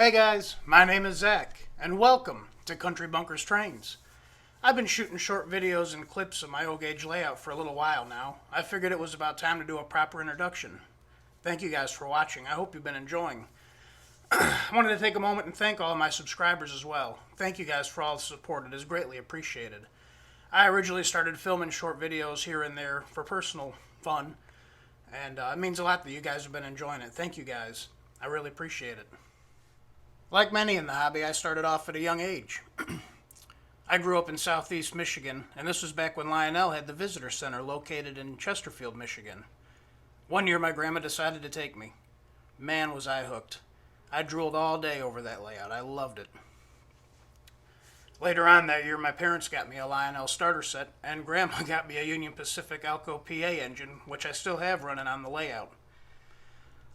Hey guys, my name is Zach, and welcome to CountryBunker's Trains. I've been shooting short videos and clips of my O-gauge layout for a little while now. I figured it was about time to do a proper introduction. Thank you guys for watching. I hope you've been enjoying. I wanted to take a moment and thank all of my subscribers as well. Thank you guys for all the support. It is greatly appreciated. I originally started filming short videos here and there for personal fun, and it means a lot that you guys have been enjoying it. Thank you guys. I really appreciate it. Like many in the hobby, I started off at a young age. I grew up in southeast Michigan, and this was back when Lionel had the visitor center located in Chesterfield, Michigan. One year my grandma decided to take me. Man, was I hooked. I drooled all day over that layout. I loved it. Later on that year, my parents got me a Lionel starter set, and Grandma got me a Union Pacific Alco PA engine, which I still have running on the layout.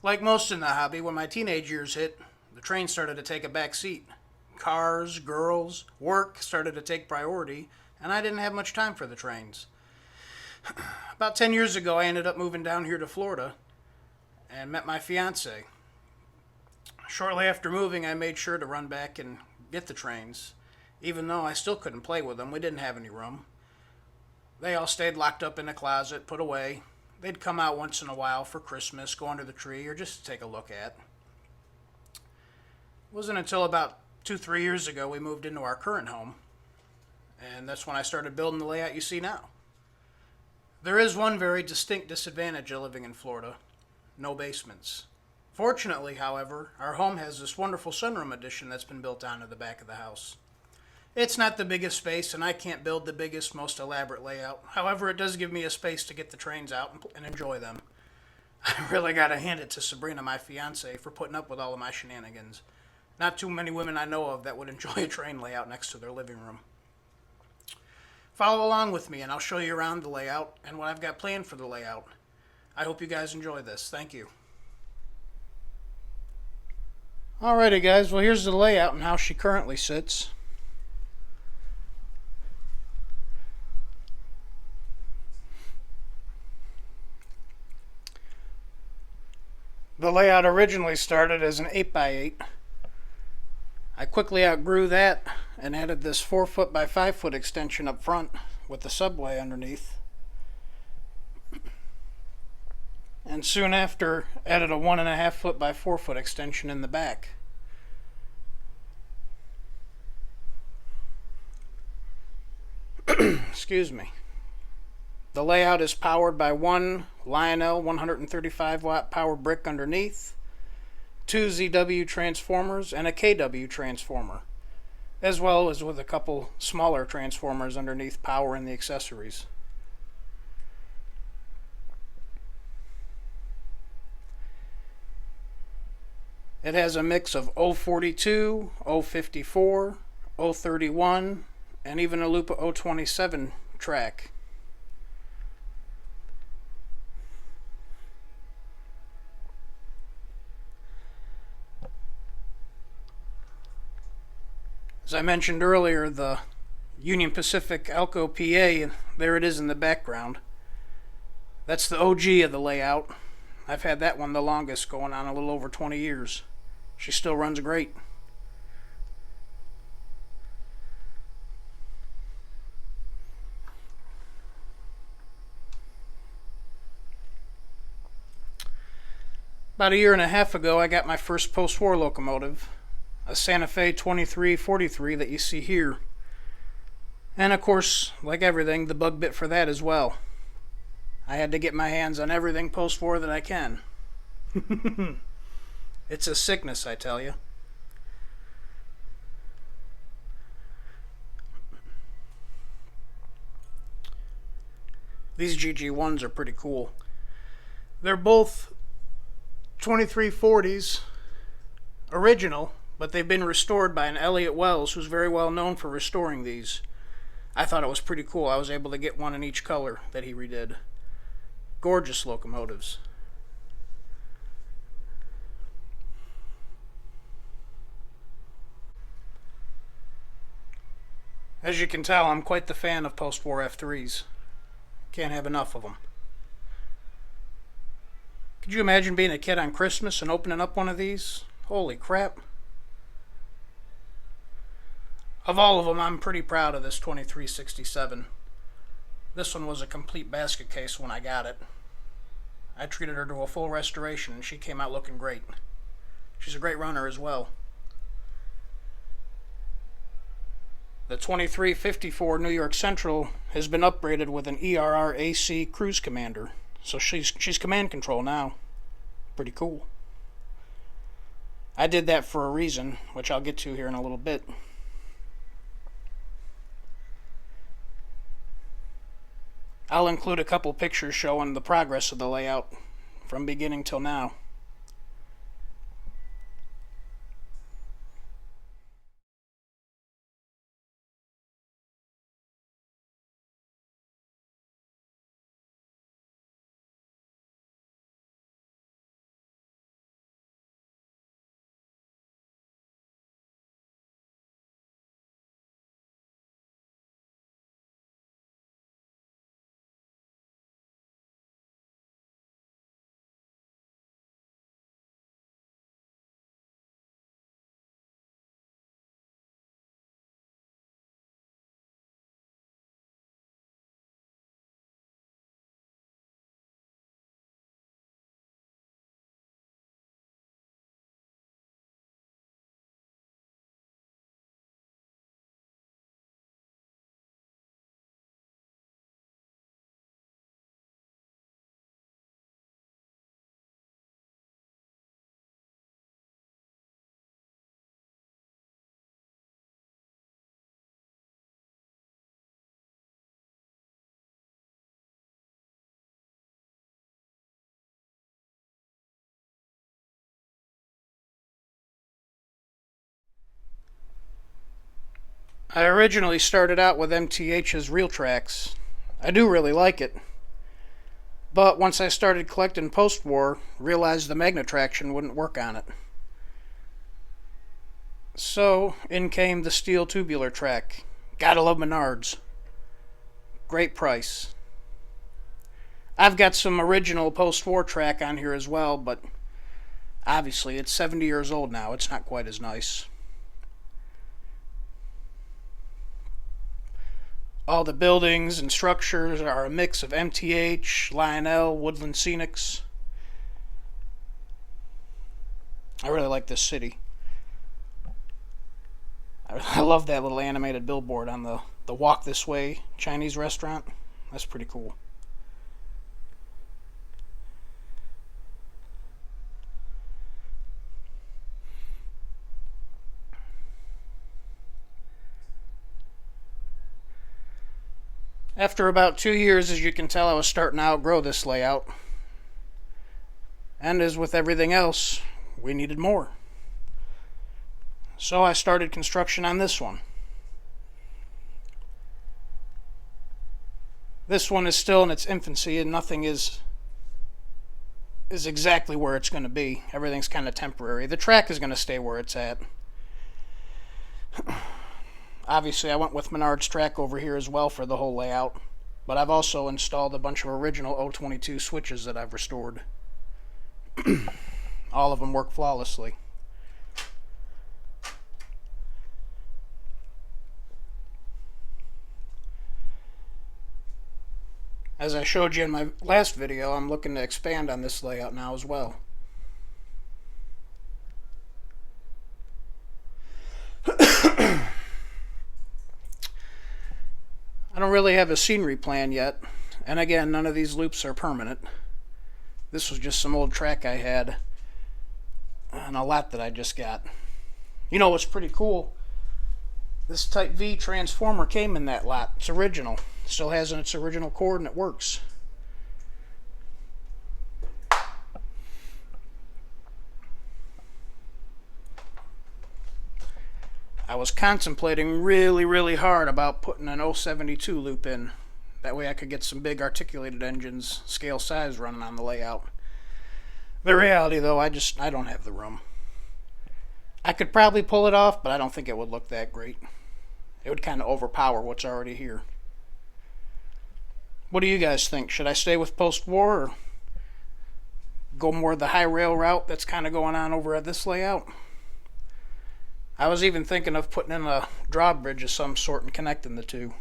Like most in the hobby, when my teenage years hit, the train started to take a back seat. Cars, girls, work started to take priority, and I didn't have much time for the trains. About 10 years ago, I ended up moving down here to Florida and met my fiance. Shortly after moving, I made sure to run back and get the trains, even though I still couldn't play with them. We didn't have any room. They all stayed locked up in the closet, put away. They'd come out once in a while for Christmas, go under the tree, or just to take a look at. It wasn't until about 2-3 years ago we moved into our current home, and that's when I started building the layout you see now. There is one very distinct disadvantage of living in Florida: no basements. Fortunately, however, our home has this wonderful sunroom addition that's been built onto the back of the house. It's not the biggest space, and I can't build the biggest, most elaborate layout. However, it does give me a space to get the trains out and enjoy them. I really gotta hand it to Sabrina, my fiance, for putting up with all of my shenanigans. Not too many women I know of that would enjoy a train layout next to their living room. Follow along with me and I'll show you around the layout and what I've got planned for the layout. I hope you guys enjoy this. Thank you. Alrighty guys, well here's the layout and how she currently sits. The layout originally started as an 8x8. I quickly outgrew that and added this 4-foot by 5-foot extension up front with the subway underneath. And soon after added a 1.5-foot by 4-foot extension in the back. Excuse me. The layout is powered by one Lionel 135 watt power brick underneath, 2 ZW transformers, and a KW transformer, as well as with a couple smaller transformers underneath powering the accessories. It has a mix of 042, 054, 031, and even a loop of 027 track. As I mentioned earlier, the Union Pacific Alco PA, there it is in the background. That's the OG of the layout. I've had that one the longest, going on a little over 20 years. She still runs great. About a year and a half ago, I got my first post-war locomotive, a Santa Fe 2343 that you see here. And of course, like everything, the bug bit for that as well. I had to get my hands on everything post-war that I can. It's a sickness, I tell you. These GG1s are pretty cool. They're both 2340s, original, but they've been restored by an Elliott Wells, who's very well known for restoring these. I thought it was pretty cool. I was able to get one in each color that he redid. Gorgeous locomotives. As you can tell, I'm quite the fan of post-war F3s. Can't have enough of them. Could you imagine being a kid on Christmas and opening up one of these? Holy crap. Of all of them, I'm pretty proud of this 2367. This one was a complete basket case when I got it. I treated her to a full restoration and she came out looking great. She's a great runner as well. The 2354 New York Central has been upgraded with an ERR AC Cruise Commander, so she's command control now. Pretty cool. I did that for a reason, which I'll get to here in a little bit. I'll include a couple pictures showing the progress of the layout from beginning till now. I originally started out with MTH's Real Tracks. I do really like it. But once I started collecting post-war, realized the Magnetraction wouldn't work on it. So, in came the steel tubular track. Gotta love Menards. Great price. I've got some original post-war track on here as well, but obviously it's 70 years old now. It's not quite as nice. All the buildings and structures are a mix of MTH, Lionel, Woodland Scenics. I really like this city. I love that little animated billboard on the Walk This Way Chinese restaurant. That's pretty cool. After about 2 years, as you can tell, I was starting to outgrow this layout. And as with everything else, we needed more. So I started construction on this one. This one is still in its infancy and nothing is exactly where it's going to be. Everything's kind of temporary. The track is going to stay where it's at. Obviously, I went with Menard's track over here as well for the whole layout, but I've also installed a bunch of original 022 switches that I've restored. All of them work flawlessly. As I showed you in my last video, I'm looking to expand on this layout now as well. I don't really have a scenery plan yet, and again, none of these loops are permanent. This was just some old track I had on a lot that I just got. You know what's pretty cool? This Type V transformer came in that lot. It's original. Still has its original cord and it works. I was contemplating really hard about putting an 072 loop in. That way I could get some big articulated engines, scale size, running on the layout. The reality though, I don't have the room. I could probably pull it off, but I don't think it would look that great. It would kind of overpower what's already here. What do you guys think? Should I stay with post-war or go more the high rail route that's kind of going on over at this layout? I was even thinking of putting in a drawbridge of some sort and connecting the two.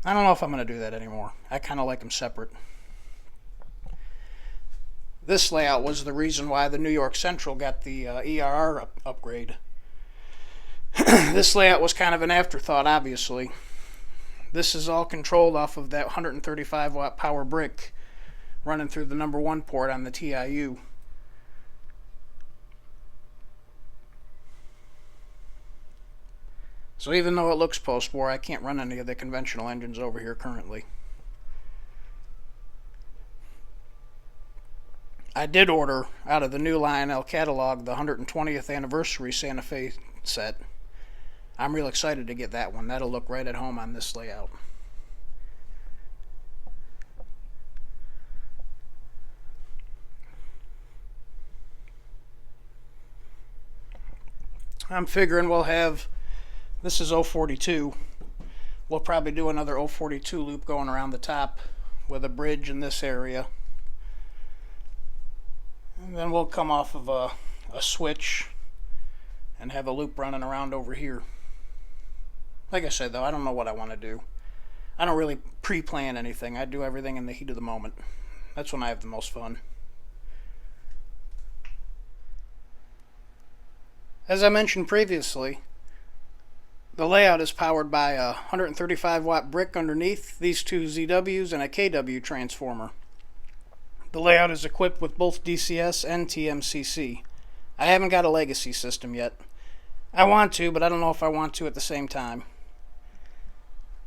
I don't know if I'm going to do that anymore. I kind of like them separate. This layout was the reason why the New York Central got the ERR upgrade. This layout was kind of an afterthought, obviously. This is all controlled off of that 135 watt power brick running through the number 1 port on the TIU. So even though it looks post-war, I can't run any of the conventional engines over here currently. I did order out of the new Lionel catalog the 120th anniversary Santa Fe set. I'm real excited to get that one. That'll look right at home on this layout. I'm figuring we'll have, this is 042, we'll probably do another 042 loop going around the top with a bridge in this area. And then we'll come off of a switch and have a loop running around over here. Like I said though, I don't know what I want to do. I don't really pre-plan anything. I do everything in the heat of the moment. That's when I have the most fun. As I mentioned previously, the layout is powered by a 135 watt brick underneath, these two ZWs, and a KW transformer. The layout is equipped with both DCS and TMCC. I haven't got a legacy system yet. I want to, but I don't know if I want to at the same time.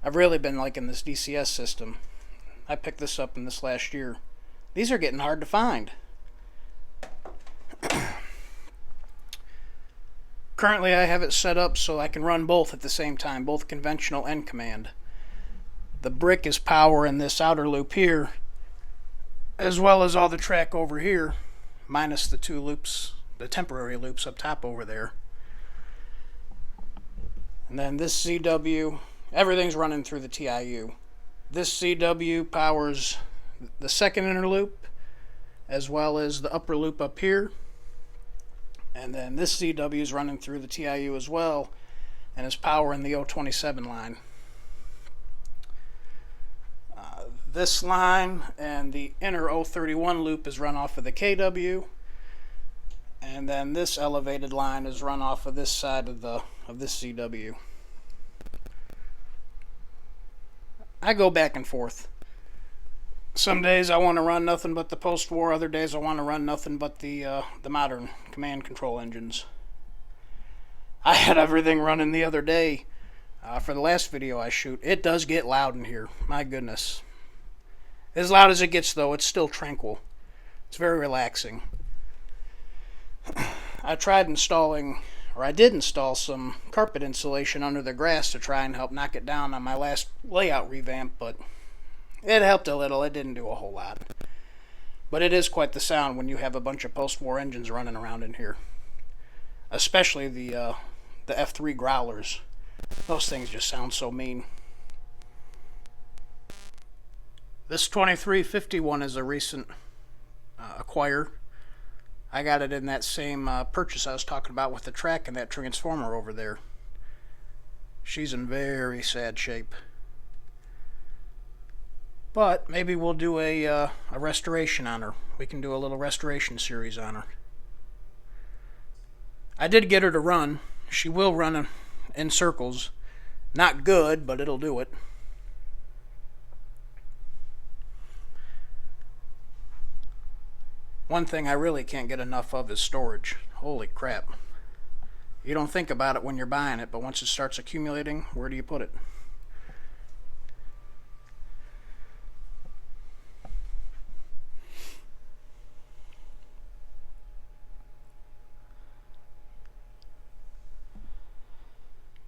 I've really been liking this DCS system. I picked this up in this last year. These are getting hard to find. Currently I have it set up so I can run both at the same time, both conventional and command. The brick is power in this outer loop here, as well as all the track over here, minus the 2 loops, the temporary loops up top over there. And then this ZW, everything's running through the TIU. This ZW powers the second inner loop, as well as the upper loop up here. And then this ZW is running through the TIU as well, and is powering the 027 line. This line and the inner 031 loop is run off of the KW, and then this elevated line is run off of this side of this ZW. I go back and forth. Some days I want to run nothing but the post-war, other days I want to run nothing but the modern command control engines. I had everything running the other day for the last video I shoot. It does get loud in here, my goodness. As loud as it gets though, it's still tranquil. It's very relaxing. I tried installing, or I did install some carpet insulation under the grass to try and help knock it down on my last layout revamp, but it helped a little. It didn't do a whole lot. But it is quite the sound when you have a bunch of post-war engines running around in here. Especially the F3 growlers. Those things just sound so mean. This 2351 is a recent acquire. I got it in that same purchase I was talking about with the track and that transformer over there. She's in very sad shape. But maybe we'll do a restoration on her. We can do a little restoration series on her. I did get her to run. She will run in circles. Not good, but it'll do it. One thing I really can't get enough of is storage. Holy crap. You don't think about it when you're buying it, but once it starts accumulating, where do you put it?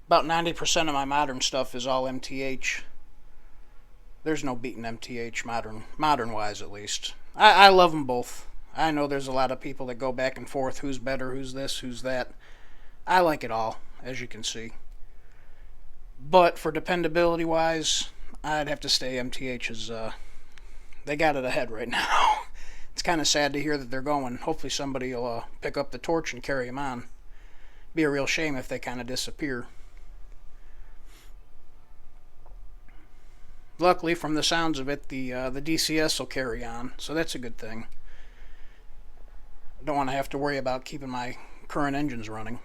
About 90% of my modern stuff is all MTH. There's no beating MTH, modern-wise at least. I love them both. I know there's a lot of people that go back and forth, who's better, who's this, who's that. I like it all, as you can see. But for dependability-wise, I'd have to say MTH is, they got it ahead right now. It's kind of sad to hear that they're going. Hopefully somebody will pick up the torch and carry them on. Be a real shame if they kind of disappear. Luckily, from the sounds of it, the DCS will carry on, so that's a good thing. I don't want to have to worry about keeping my current engines running.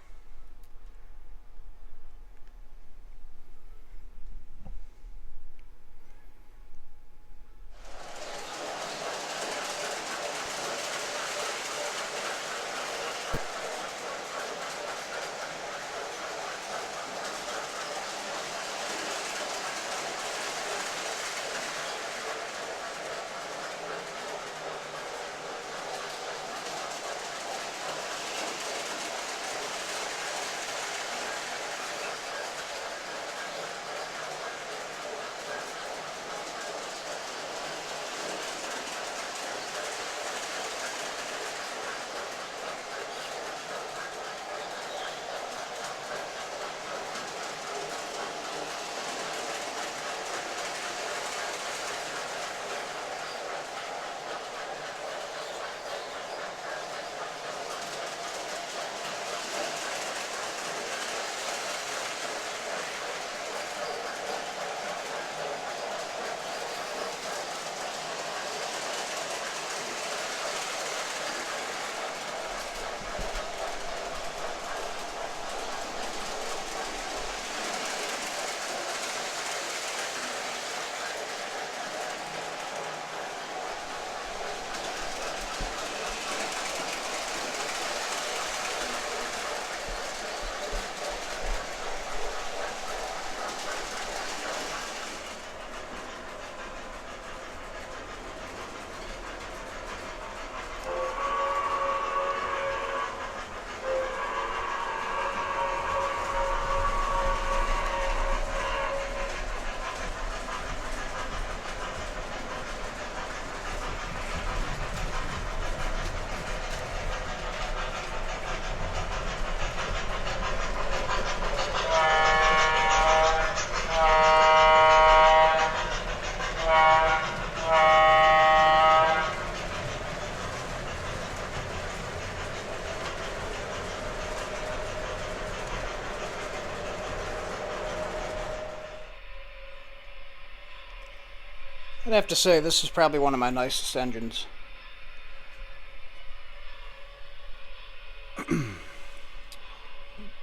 I'd have to say this is probably one of my nicest engines.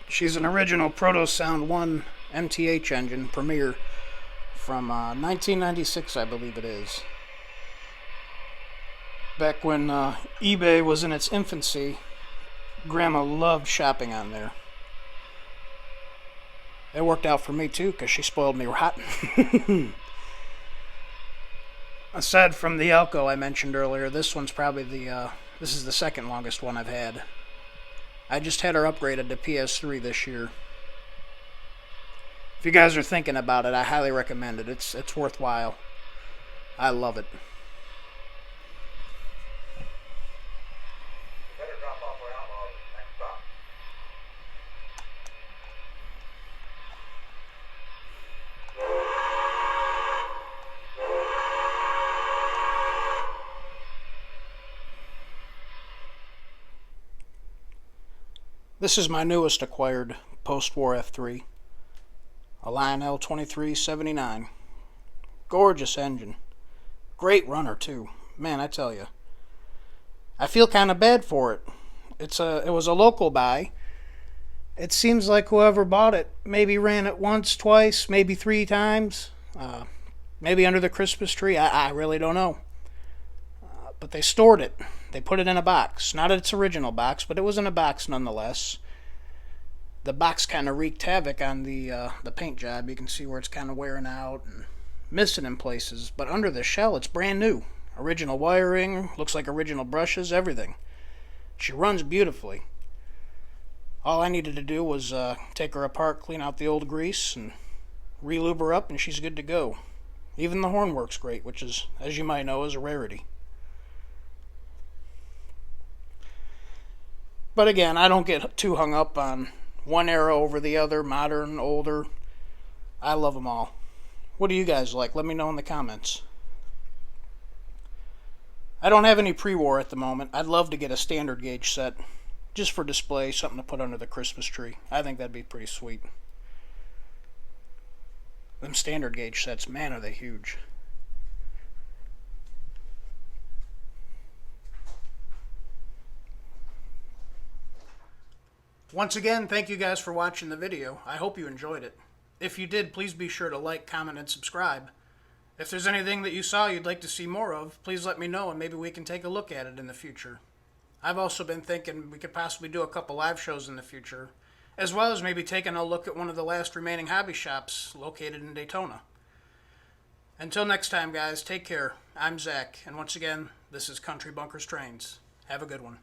She's an original Proto Sound 1 MTH engine, Premier, from 1996, I believe it is. Back when eBay was in its infancy, Grandma loved shopping on there. It worked out for me too, because she spoiled me rotten. Aside from the Alco I mentioned earlier, this one's probably this is the second longest one I've had. I just had her upgraded to PS3 this year. If you guys are thinking about it, I highly recommend it. It's worthwhile. I love it. This is my newest acquired post-war F3, a Lionel 2379. Gorgeous engine. Great runner too. Man, I tell you. I feel kind of bad for it. It was a local buy. It seems like whoever bought it maybe ran it once, twice, maybe 3 times. Maybe under the Christmas tree. I really don't know. But they stored it. They put it in a box. Not its original box, but it was in a box nonetheless. The box kind of wreaked havoc on the paint job. You can see where it's kind of wearing out and missing in places. But under the shell, it's brand new. Original wiring, looks like original brushes, everything. She runs beautifully. All I needed to do was take her apart, clean out the old grease, and re-lube her up, and she's good to go. Even the horn works great, which is, as you might know, is a rarity. But again, I don't get too hung up on one era over the other, modern, older. I love them all. What do you guys like? Let me know in the comments. I don't have any pre-war at the moment. I'd love to get a standard gauge set. Just for display, something to put under the Christmas tree. I think that'd be pretty sweet. Them standard gauge sets, man, are they huge. Once again, thank you guys for watching the video. I hope you enjoyed it. If you did, please be sure to like, comment, and subscribe. If there's anything that you saw you'd like to see more of, please let me know and maybe we can take a look at it in the future. I've also been thinking we could possibly do a couple live shows in the future, as well as maybe taking a look at one of the last remaining hobby shops located in Daytona. Until next time, guys, take care. I'm Zach, and once again, this is Country Bunkers Trains. Have a good one.